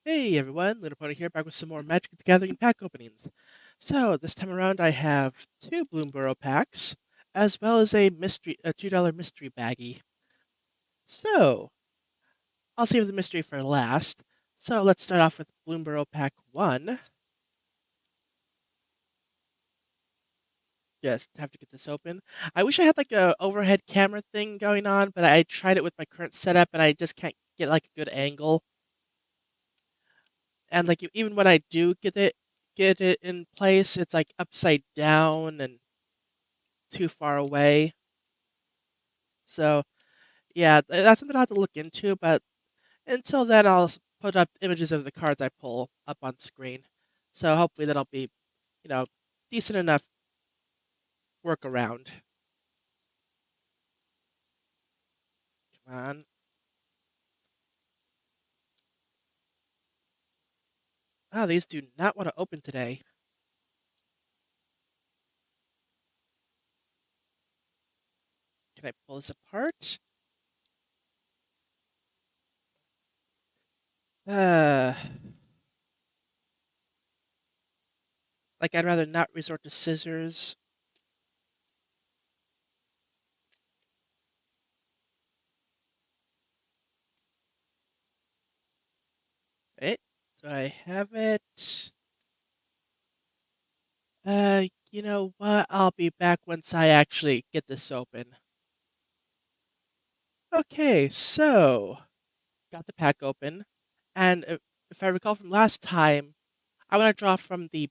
Hey everyone, Little Pony here, back with some more Magic the Gathering pack openings. So this time around, I have two Bloomborough packs, as well as a $2 mystery baggie. So I'll save the mystery for last. So let's start off with Bloomborough pack one. Just have to get this open. I wish I had like a overhead camera thing going on, but I tried it with my current setup, and I just can't get like a good angle. And like even when I do get it in place, it's like upside down and too far away. So yeah, that's something I'll have to look into. But until then, I'll put up images of the cards I pull up on screen. So hopefully that'll be, you know, decent enough workaround. Come on. Oh, these do not want to open today. Can I pull this apart? Uh, like I'd rather not resort to scissors. Wait, so I have it. You know what? I'll be back once I actually get this open. Okay, so got the pack open, and if I recall from last time, I want to draw from the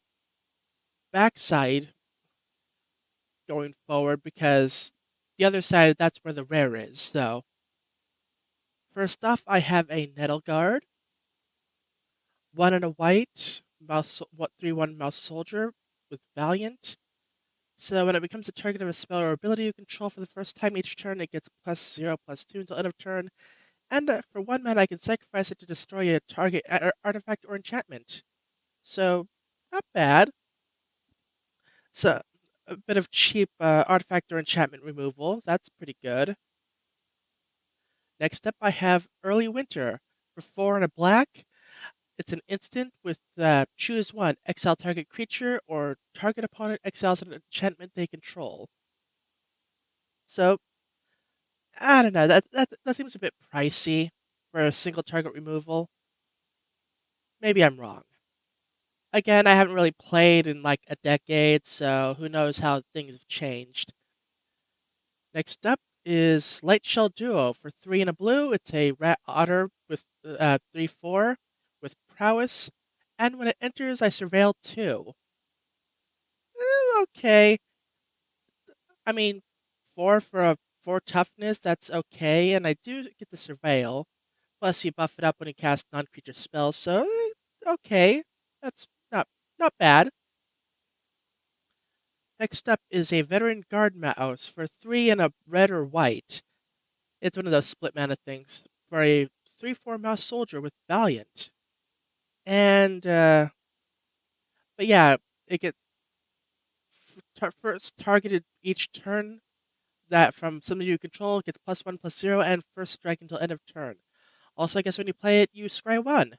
backside going forward because the other side, that's where the rare is. So first off, I have a Nettle Guard, 1 and a white, mouse, what 3/1 mouse soldier with Valiant. So when it becomes a target of a spell or ability you control for the first time each turn, it gets +0/+2 until end of turn. And for 1 mana, I can sacrifice it to destroy a target artifact or enchantment. So not bad. So a bit of cheap artifact or enchantment removal. That's pretty good. Next up, I have Early Winter. For 4 and a black, it's an instant with choose one, exile target creature, or target opponent exiles an enchantment they control. So I don't know. That seems a bit pricey for a single target removal. Maybe I'm wrong. Again, I haven't really played in like a decade, so who knows how things have changed. Next up is Light Shell Duo. For 3 and a blue, it's a rat otter with 3/4 with prowess. And when it enters, I surveil 2. Okay. I mean, 4 for a 4 toughness, that's okay. And I do get the surveil. Plus, you buff it up when you cast non-creature spells, so okay. That's not bad. Next up is a Veteran Guard Mouse for 3 and a red or white. It's one of those split mana things for a 3/4 mouse soldier with Valiant. And but yeah, it gets first targeted each turn that from somebody you control gets +1/+0 and first strike until end of turn. Also, I guess when you play it, you scry 1.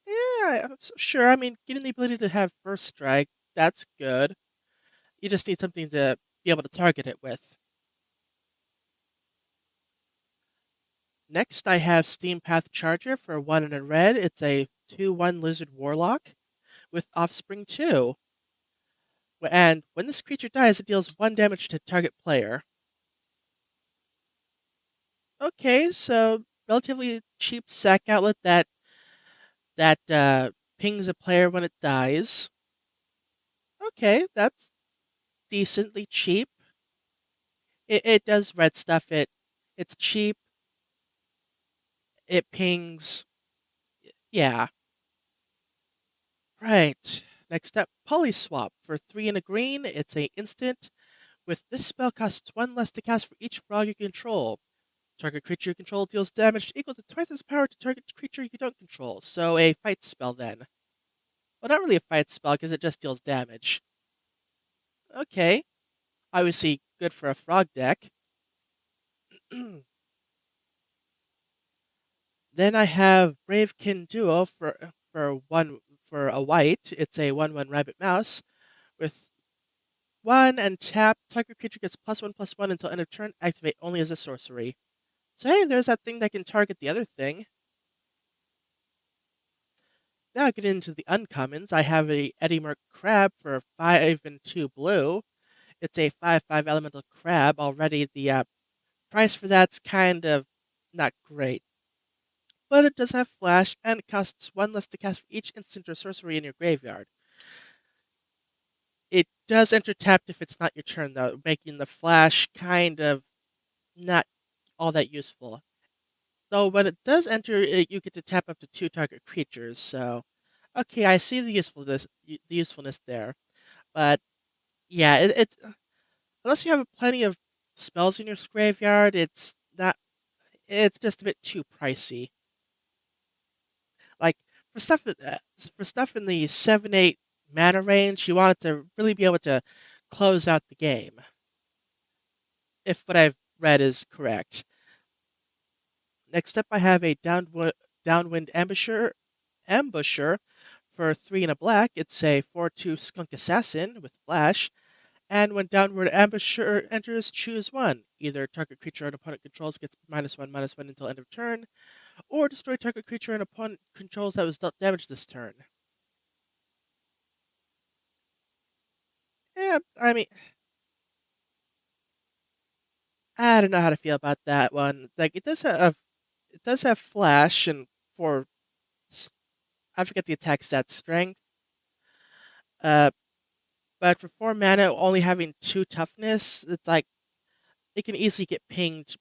Yeah, sure. I mean, getting the ability to have first strike, that's good. You just need something to be able to target it with. Next, I have Steam Path Charger for 1 and a red. It's a 2/1 Lizard Warlock with Offspring 2. And when this creature dies, it deals 1 damage to target player. Okay, so relatively cheap sack outlet that pings a player when it dies. Okay, that's decently cheap. It does red stuff. It's cheap. It pings. Yeah. Right. Next up, Polyswap. For 3 and a green, it's a instant. With this spell costs 1 less to cast for each frog you control. Target creature you control deals damage equal to twice its power to target creature you don't control. So a fight spell then. Well, not really a fight spell because it just deals damage. Okay. Obviously good for a frog deck. Then I have Bravekin Duo for a white. It's a 1/1 rabbit mouse with 1 and tap. Target creature gets +1/+1 until end of turn. Activate only as a sorcery. So hey, there's that thing that can target the other thing. Now get into the uncommons. I have a Eddie Merc Crab for 5 and 2 blue. It's a 5/5 elemental crab. Already the price for that's kind of not great. But it does have flash, and it costs 1 less to cast for each instant or sorcery in your graveyard. It does enter tapped if it's not your turn, though, making the flash kind of not all that useful. Though when it does enter, you get to tap up to 2 target creatures, so okay, I see the usefulness there. But yeah, it's unless you have plenty of spells in your graveyard, it's not. It's just a bit too pricey. Like for stuff in the 7/8 mana range, you want it to really be able to close out the game. If what I've read is correct. Next up, I have a Downwind Ambusher for 3 and a black. It's a 4/2 Skunk Assassin with flash. And when Downward Ambusher enters, choose one. Either target creature an opponent controls gets -1/-1 until end of turn, or destroy target creature an opponent controls that was dealt damage this turn. Yeah, I mean, I don't know how to feel about that one. Like it does have flash and for I forget the attack stat strength. Uh, but for 4 mana, only having 2 toughness, it's like it can easily get pinged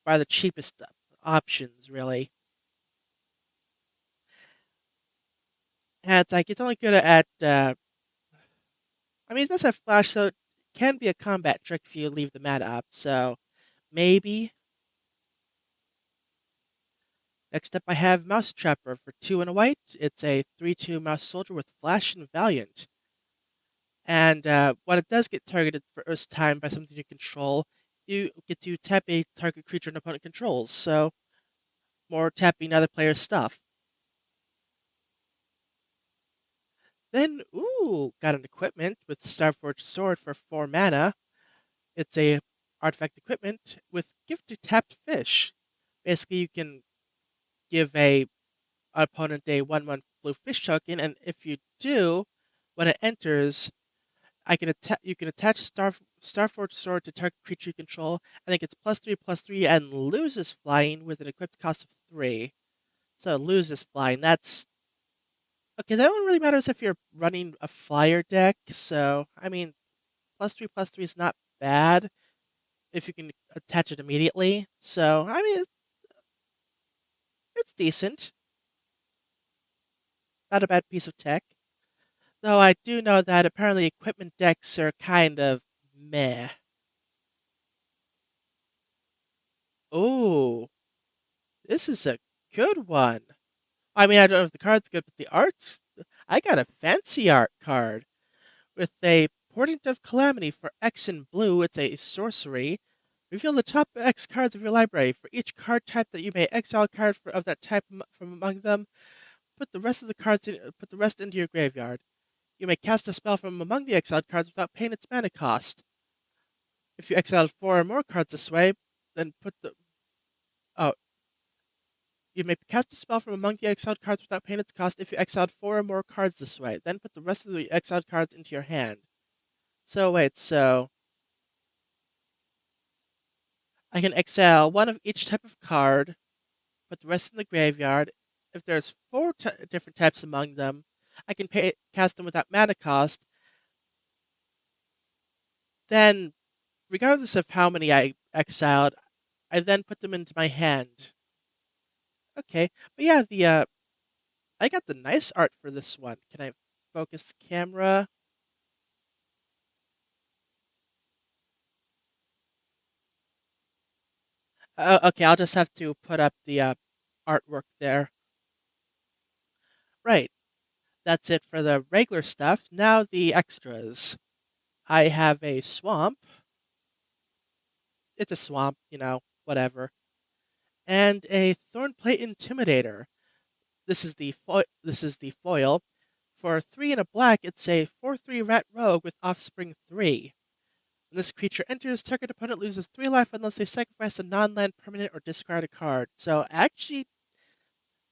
by the cheapest options, really. And it's like it's only good at. I mean, it does have flash, so it can be a combat trick if you leave the mana up. So maybe. Next up, I have Mouse Trapper for 2 and a white. It's a 3/2 Mouse Soldier with Flash and Valiant. And when it does get targeted for first time by something you control, you get to tap a target creature an opponent controls. So more tapping other players' stuff. Then, ooh, got an equipment with Starforged Sword for 4 mana. It's a artifact equipment with Gift to Tapped Fish. Basically, you can give a opponent a 1/1 blue fish token, and if you do, when it enters, you can attach Starforged Sword to target creature you control, and it gets +3/+3 and loses flying with an equipped cost of 3. So it loses flying. That's okay. That only really matters if you're running a flyer deck. So I mean, +3/+3 is not bad if you can attach it immediately. So I mean, it's decent. Not a bad piece of tech. Though I do know that apparently equipment decks are kind of meh. Oh, this is a good one. I mean, I don't know if the card's good, but the art's. I got a fancy art card with a Portent of Calamity for X in blue. It's a sorcery. Reveal the top X cards of your library. For each card type that you may exile a card of that type from among them, put the rest into your graveyard. You may cast a spell from among the exiled cards without paying its mana cost. If you exiled 4 or more cards this way, then put the oh you may cast a spell from among the exiled cards without paying its cost if you exiled 4 or more cards this way. Then put the rest of the exiled cards into your hand. So wait, so I can exile 1 of each type of card, put the rest in the graveyard. If there's 4 different types among them, I can cast them without mana cost. Then, regardless of how many I exiled, I then put them into my hand. Okay, but yeah, the I got the nice art for this one. Can I focus camera? Okay, I'll just have to put up the artwork there. Right, that's it for the regular stuff. Now the extras. I have a swamp. It's a swamp, whatever. and a Thornplate Intimidator. This is the foil. For 3 and a black, it's a 4/3 rat rogue with offspring 3. When this creature enters, target opponent loses 3 life unless they sacrifice a non-land permanent or discard a card. So actually,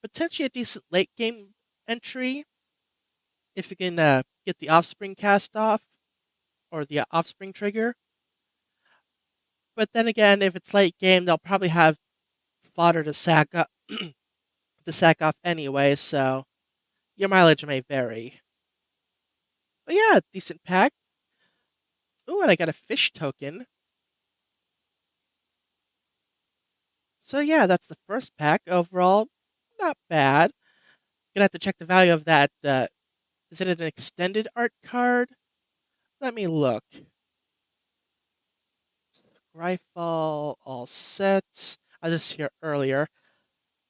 potentially a decent late game entry if you can get the offspring cast off or the offspring trigger. But then again, if it's late game, they'll probably have fodder to sack up to sack off anyway. So your mileage may vary. But yeah, decent pack. Ooh, and I got a fish token. So yeah, that's the first pack. Overall, not bad. Gonna have to check the value of that. Is it an extended art card? Let me look. Rifle, all set. I was just here earlier.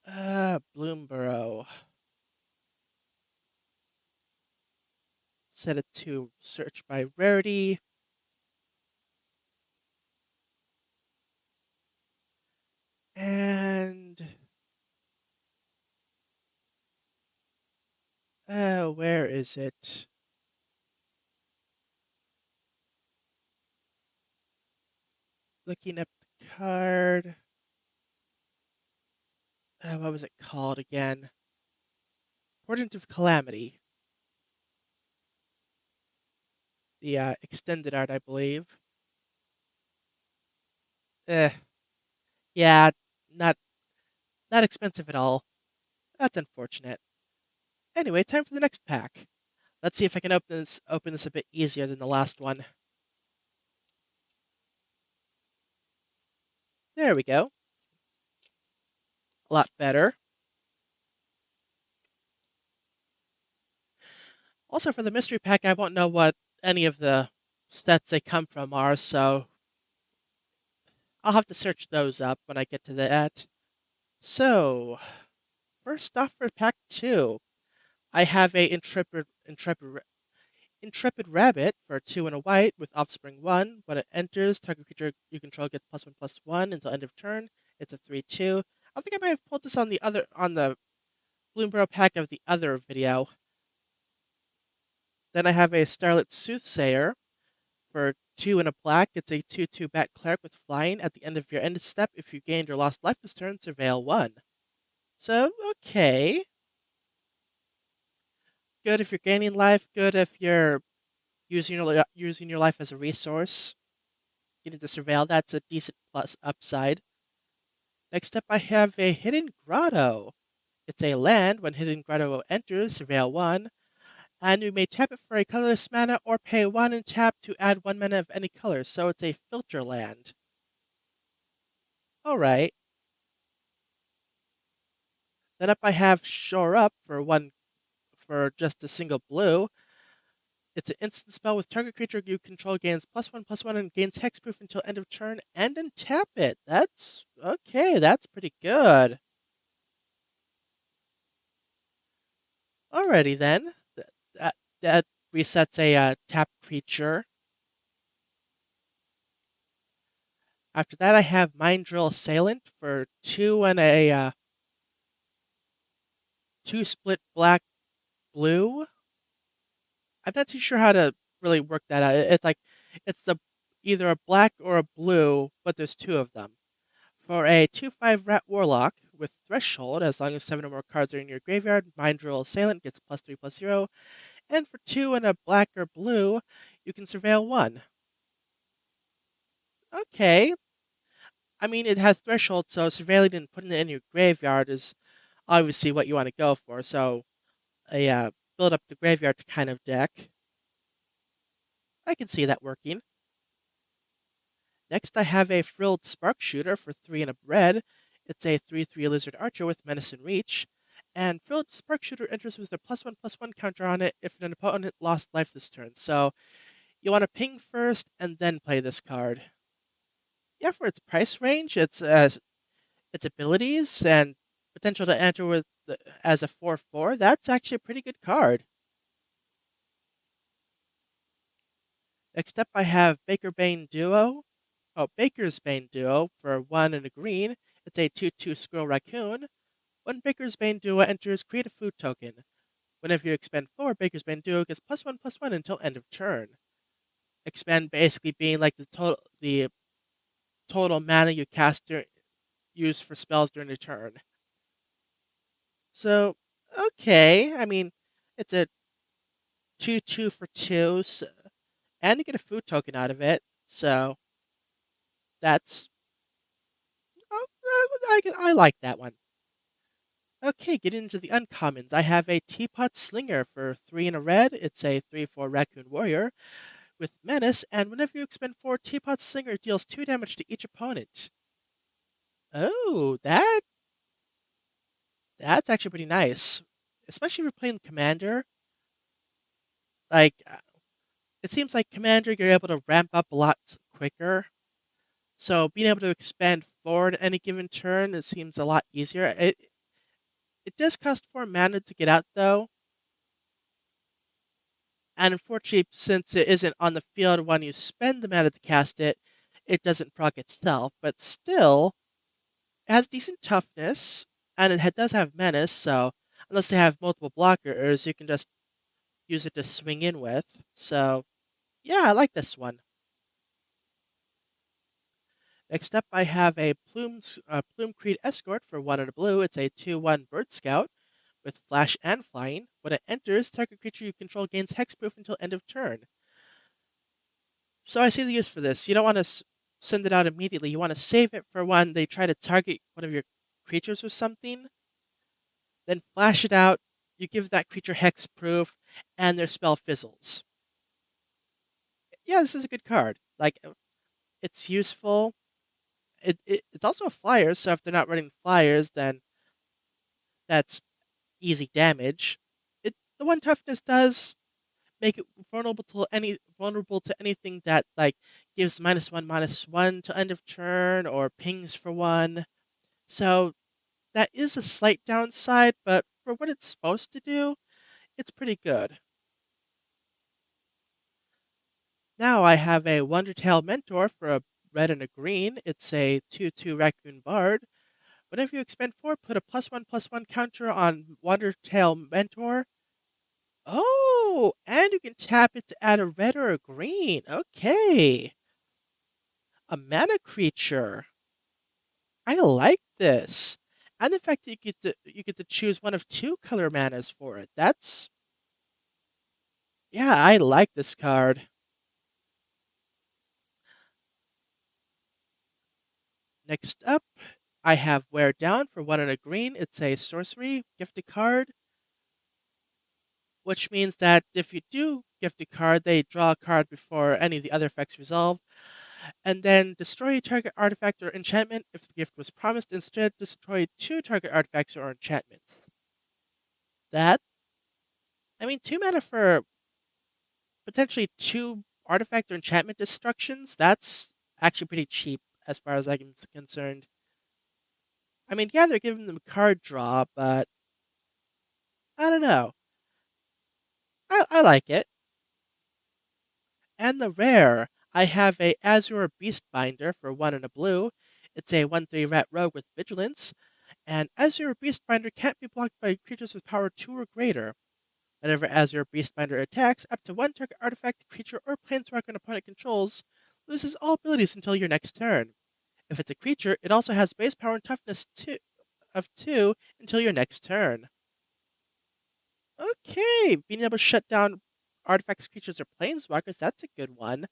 Bloomborough. Set it to search by rarity. And where is it? Looking up the card. What was it called again? Portent of Calamity. The extended art, I believe. Eh, yeah, not not expensive at all. That's unfortunate. Anyway, time for the next pack. Let's see if I can open this a bit easier than the last one. There we go. A lot better. Also, for the mystery pack, I won't know what any of the stats they come from are, so I'll have to search those up when I get to that. So, first off for pack 2, I have a Intrepid Rabbit for 2 and a white with offspring 1. When it enters, target creature you control gets +1/+1 until end of turn. It's a 3/2. I think I might have pulled this on the Bloomborough pack of the other video. Then I have a Starlit Soothsayer for 2 and a black. It's a 2/2 bat cleric with flying. At the end of your end step, if you gained or lost life this turn, surveil 1. So, okay. Good if you're gaining life, good if you're using your life as a resource. Getting to surveil, that's a decent plus upside. Next up, I have a Hidden Grotto. It's a land. When Hidden Grotto enters, surveil 1. And you may tap it for a colorless mana or pay 1 and tap to add 1 mana of any color, so it's a filter land. Alright. Then up I have Shore Up for just a single blue. It's an instant spell with target creature you control gains +1/+1 and gains hexproof until end of turn and untap it. That's okay, that's pretty good. Alrighty then. That resets a tap creature. After that, I have Mind Drill Assailant for 2 and a 2 split black blue. I'm not too sure how to really work that out. It's like it's the either a black or a blue, but there's 2 of them. For a 2/5 Rat Warlock with Threshold, as long as 7 or more cards are in your graveyard, Mind Drill Assailant gets +3/+0. And for 2 and a black or blue, you can surveil 1. Okay. I mean, it has Threshold, so surveilling and putting it in your graveyard is obviously what you want to go for. So, a build up the graveyard kind of deck. I can see that working. Next, I have a Frilled Spark Shooter for 3 and a red. It's a 3/3 Lizard Archer with Menace and Reach. And Frilled Spark Shooter enters with a +1/+1 counter on it if an opponent lost life this turn. So you want to ping first and then play this card. Yeah, for its price range, its abilities and potential to enter as a 4/4, that's actually a pretty good card. Next up, I have Baker's Bane Duo for 1 and a green. It's a 2/2 Squirrel Raccoon. When Baker's Bane Duo enters, create a food token. Whenever you expend 4, Baker's Bane Duo gets +1/+1 until end of turn. Expend basically being like the total mana you use for spells during the turn. So, okay, I mean, it's a 2/2 for 2, and you get a food token out of it. So that's I like that one. Okay, getting into the uncommons. I have a Teapot Slinger for 3 and a red. It's a 3/4 Raccoon Warrior with Menace, and whenever you expend 4, Teapot Slinger deals 2 damage to each opponent. Oh, that's actually pretty nice. Especially if you're playing Commander. Like, it seems like Commander, you're able to ramp up a lot quicker. So being able to expend 4 at any given turn, it seems a lot easier. It does cost 4 mana to get out, though. And unfortunately, since it isn't on the field when you spend the mana to cast it, it doesn't proc itself. But still, it has decent toughness, and does have menace, so unless they have multiple blockers, you can just use it to swing in with. So, yeah, I like this one. Next up, I have a Plume Creed Escort for 1 and a blue. It's a 2/1 Bird Scout with flash and flying. When it enters, target creature you control gains hexproof until end of turn. So I see the use for this. You don't want to send it out immediately. You want to save it for when they try to target one of your creatures with something. Then flash it out. You give that creature hexproof, and their spell fizzles. Yeah, this is a good card. Like, it's useful. It's also a flyer, so if they're not running flyers, then that's easy damage. The one toughness does make it vulnerable to anything that like gives -1/-1 to end of turn or pings for 1. So that is a slight downside, but for what it's supposed to do, it's pretty good. Now I have a Wondertail Mentor for a red and a green. It's a 2/2 Raccoon Bard. Whenever you expend 4, put a +1/+1 counter on Wondertail Mentor. Oh, and you can tap it to add a red or a green. Okay. A mana creature. I like this. And the fact that you get to choose one of 2 color manas for it. That's Yeah, I like this card. Next up, I have Wear Down for 1 and a green. It's a sorcery gifted card, which means that if you do gift a card, they draw a card before any of the other effects resolve. And then destroy a target artifact or enchantment. If the gift was promised, instead destroy 2 target artifacts or enchantments. That, I mean, 2 mana for potentially 2 artifact or enchantment destructions, that's actually pretty cheap as far as I'm concerned. I mean, yeah, they're giving them card draw, but I don't know. I like it. And the rare, I have a Azure Beastbinder for 1 and a blue. It's a 1/3 rat rogue with vigilance. And Azure Beastbinder can't be blocked by creatures with power 2 or greater. Whenever Azure Beastbinder attacks, up to 1 target artifact, creature, or planeswalker an opponent controls loses all abilities until your next turn. If it's a creature, it also has base power and toughness of 2 until your next turn. Okay, being able to shut down artifacts, creatures, or planeswalkers, that's a good one.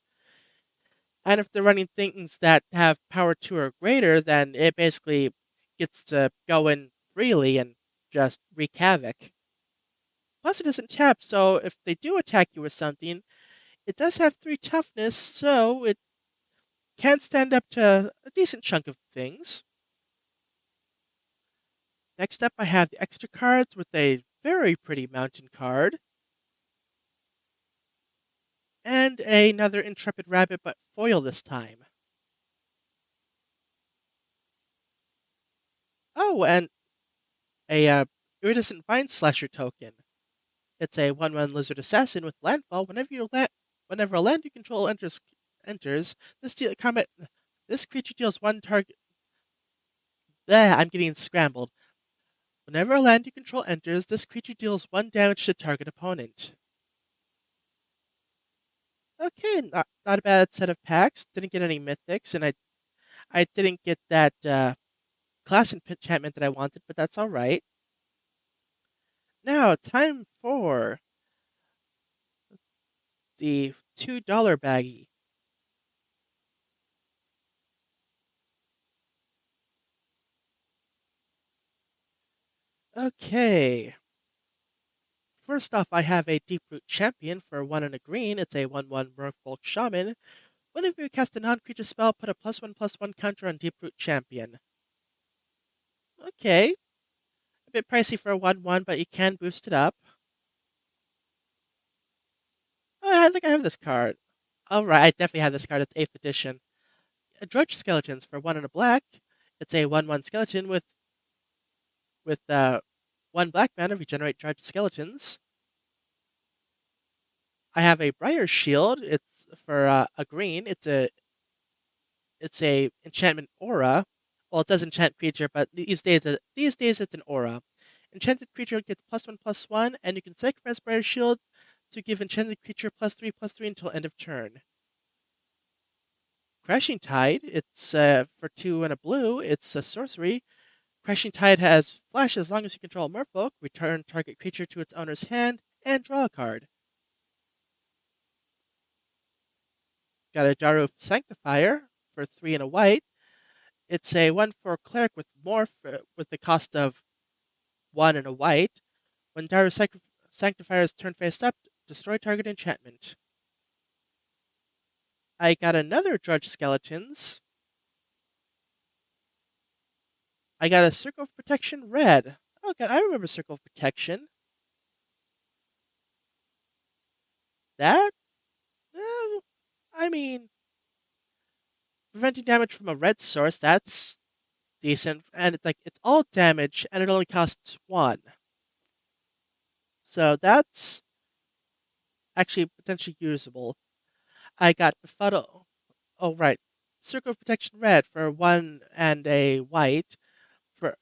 And if they're running things that have power 2 or greater, then it basically gets to go in freely and just wreak havoc. Plus, it doesn't tap, so if they do attack you with something, it does have 3 toughness, so it can stand up to a decent chunk of things. Next up, I have the extra cards with a very pretty mountain card. And another Intrepid Rabbit, but foil this time. Oh, and a Iridescent Vine Slasher token. It's a 1/1 Lizard Assassin with landfall. Whenever a land you control enters this creature deals 1 target I'm getting scrambled. Whenever a land you control enters, this creature deals 1 damage to target opponent. Okay, not a bad set of packs. Didn't get any mythics, and I didn't get that class enchantment that I wanted, but that's alright. Now, time for the $2 baggie. Okay. First off, I have a Deep-Root Champion for 1 and a green. It's a 1/1 Merfolk Shaman. Whenever you cast a non-creature spell, put a +1/+1 counter on Deep-Root Champion. Okay. A bit pricey for a 1/1, but you can boost it up. Oh, I think I have this card. Alright, I definitely have this card. It's 8th edition. Drudge Skeletons for 1 and a black. It's a 1/1 skeleton with 1 black mana, regenerate Drudge Skeletons. I have a Briar Shield. It's for a green. It's a enchantment aura. Well, it says enchant creature, but these days it's an aura. Enchanted creature gets +1/+1, and you can sacrifice Briar Shield to give enchanted creature +3/+3 until end of turn. Crashing Tide. It's for 2 and a blue. It's a sorcery. Crashing Tide has flash as long as you control Merfolk. Return target creature to its owner's hand and draw a card. Got a Daru Sanctifier for 3 and a white. It's a 1/4 cleric with morph with the cost of 1 and a white. When Daru Sanctifier is turned face up, destroy target enchantment. I got another Drudge Skeletons. I got a Circle of Protection red. Oh god, I remember Circle of Protection. That? I mean, preventing damage from a red source, that's decent. And it's all damage, and it only costs 1. So that's actually potentially usable. I got Befuddle. Oh, right. Circle of Protection red for 1 and a white.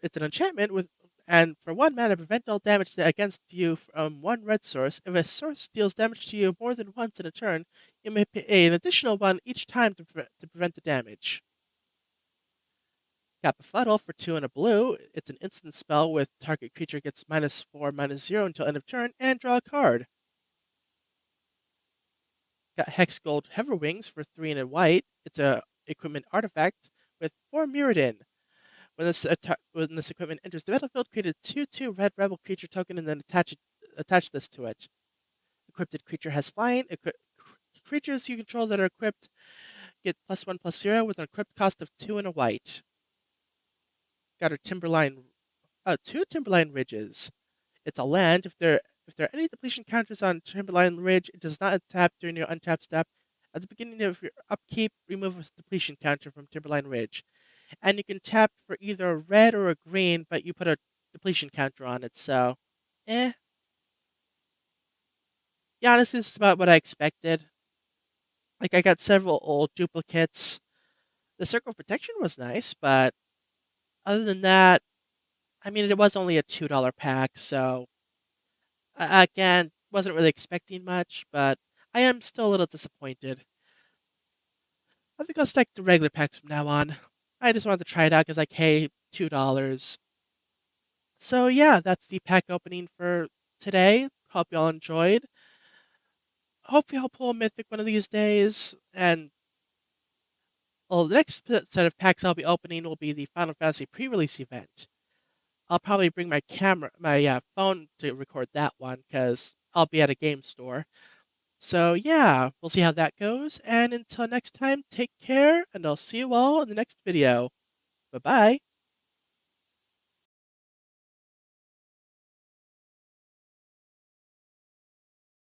It's an enchantment and for 1 mana, prevent all damage against you from 1 red source. If a source deals damage to you more than once in a turn, you may pay an additional 1 each time to prevent the damage. Got Befuddle for 2 and a blue. It's an instant spell with target creature gets -4/-0 until end of turn, and draw a card. Got Hex Gold Hoverwings for 3 and a white. It's a equipment artifact with 4 Mirrodin. When this equipment enters the battlefield, create a 2/2 red rebel creature token and then attach this to it. Equipped creature has flying. Creatures you control that are equipped get +1/+0 with an equipped cost of 2 and a white. Got our Timberline, 2 Timberline Ridges. It's a land. If there are any depletion counters on Timberline Ridge, it does not untap during your untap step. At the beginning of your upkeep, remove a depletion counter from Timberline Ridge. And you can tap for either a red or a green, but you put a depletion counter on it, so eh. Yeah, honestly, this is about what I expected. Like, I got several old duplicates. The Circle of Protection was nice, but other than that, I mean, it was only a $2 pack, so again, wasn't really expecting much, but I am still a little disappointed. I think I'll stick to regular packs from now on. I just wanted to try it out because I paid $2. So yeah, that's the pack opening for today. Hope y'all enjoyed. Hopefully I'll pull a mythic one of these days. And well, the next set of packs I'll be opening will be the Final Fantasy pre-release event. I'll probably bring my phone to record that one because I'll be at a game store. So yeah, we'll see how that goes. And until next time, take care, and I'll see you all in the next video. Bye-bye.